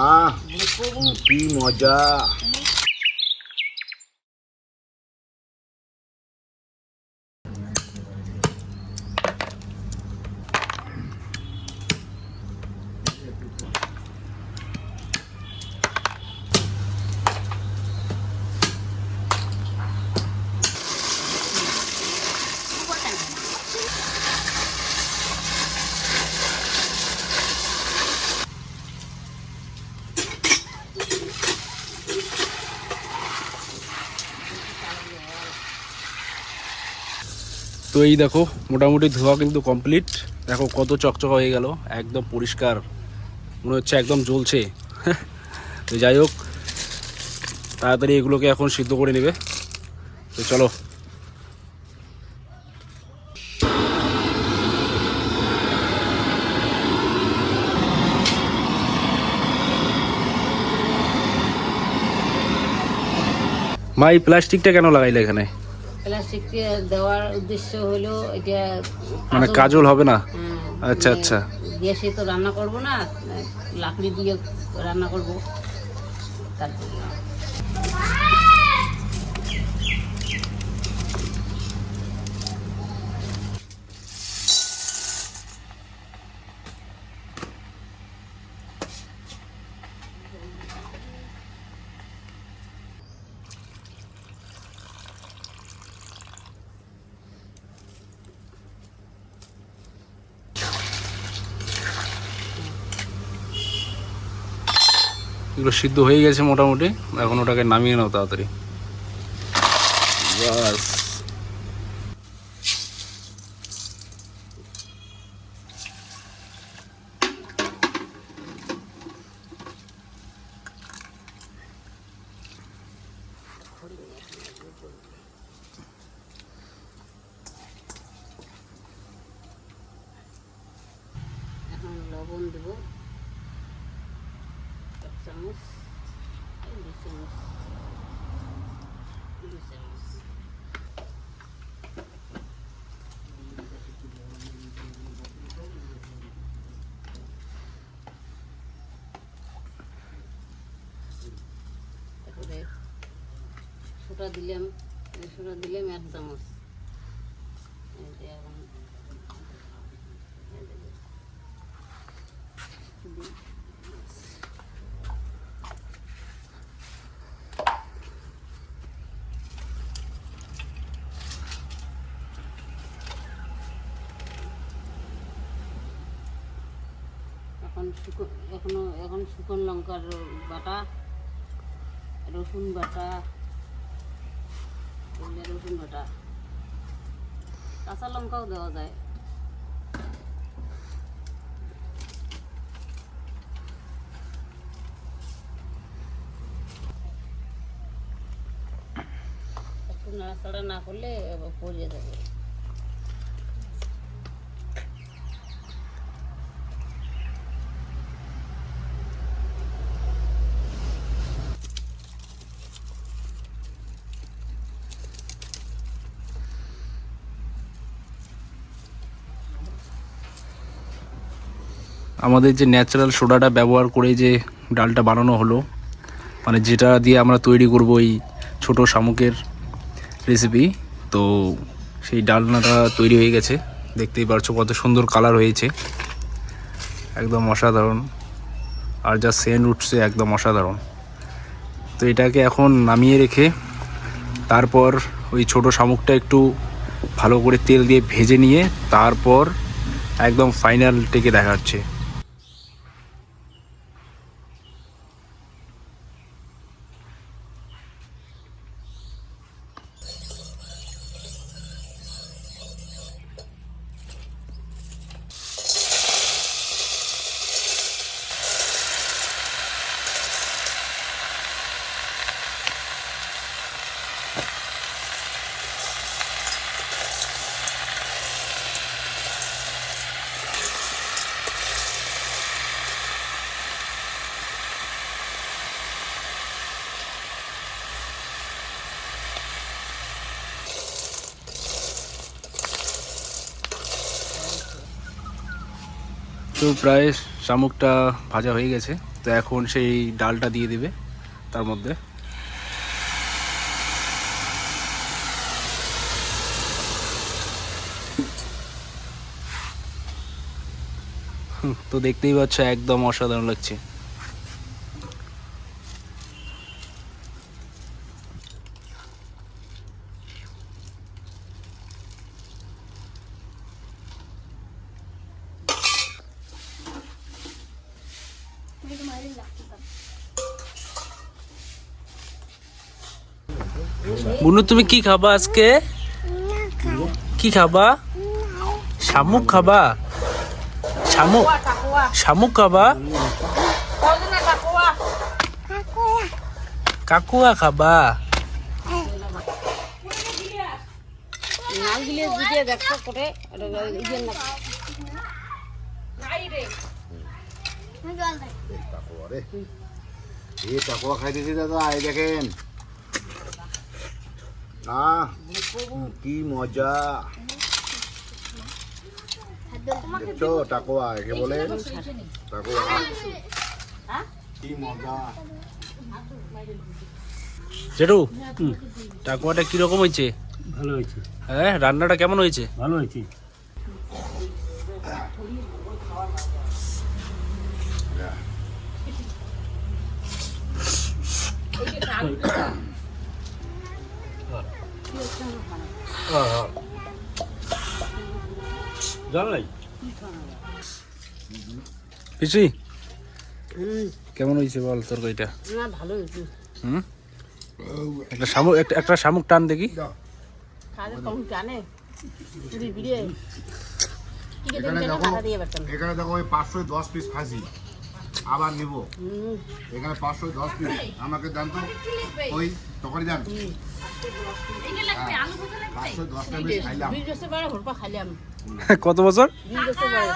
আহ কি মজা। তো এই দেখো মোটামুটি ধোয়া কিন্তু কমপ্লিট। দেখো কত চকচক হয়ে গেল, একদম পরিষ্কার, মনে হচ্ছে একদম জ্বলছে। তো যাই হোক, তাড়াতাড়ি এগুলোকে এখন সিদ্ধ করে নেবে। তো চলো। মা এই প্লাস্টিকটা কেন লাগাইলে এখানে? প্লাস্টিক দেওয়ার উদ্দেশ্য হলো এটা মানে কাজল হবে না? হ্যাঁ, আচ্ছা আচ্ছা। গ্যাসে তো রান্না করব না, লাকড়ি দিয়ে রান্না করব তার জন্য। এগুলো সিদ্ধ হয়ে গেছে মোটামুটি, এখন ওটাকে নামিয়ে নাও তাড়াতাড়ি। বাস। এখন লবণ দেবো 1 চামচ, 2 চামচ, 2 চামচ। তারপরে সোডা দিলাম 1 চামচ। এই যে এখন এখন শুকনো লঙ্কার বাটা, রসুন বাটা, কাঁচা লঙ্কাও দেওয়া যায়। একটু নাড়াচাড়া না করলে পড়ে যাবে। আমাদের যে ন্যাচারাল সোডাটা ব্যবহার করে যে ডালটা বানানো হলো, মানে যেটা দিয়ে আমরা তৈরি করব এই ছোট শামুকের রেসিপি, তো সেই ডালনাটা তৈরি হয়ে গেছে। দেখতেই পারছো কত সুন্দর কালার হয়েছে, একদম অসাধারণ। আর যা সেন্ট উঠছে একদম অসাধারণ। তো এটাকে এখন নামিয়ে রেখে তারপর ওই ছোট শামুকটা একটু ভালো করে তেল দিয়ে ভেজে নিয়ে তারপর একদম ফাইনাল টেকে দেখা হচ্ছে। তো প্রায় শামুকটা ভাজা হয়ে গেছে। তো এখন সেই ডালটা দিয়ে দিবে তার মধ্যে। তো দেখতেই পাচ্ছ একদম অসাধারণ লাগছে। বুনু তুমি কি খাবা আজকে? কি খাবা? শামুক খাবা? শামুক শামুক খাবা? কাকুয়া খাবা? নাল দিলে দিয়ে দেখো করে ইয়ে না টাকুয়া রে, এই টাকুয়া খাইতেছি দাদা, এই দেখেন কি মজা। দেখছো টাকুয়া একে বলে, টাকুয়া কি মজা। জেঠু টাকুয়াটা কিরকম হয়েছে? ভালো হয়েছে, হ্যাঁ, রান্নাটা কেমন হয়েছে? ভালো হয়েছে। জল নাই? পিসি কেমন হয়েছে বল তরকারিটা? না ভালো হয়েছে। হুম, একটা শামুক টান দেখি। খালে কম জানে পুরি বিড়ে এখানে দেখো, এখানে দেখো ওই 510 পিস খাসি আবার নিব। এখানে 510 পিস আমাকে দেন তো, ওই তরকারি দেন। 510 পিস খাইলাম। বিশ বছর পরে ভরপা খাইলাম। কত বছর? 20 বছর পরে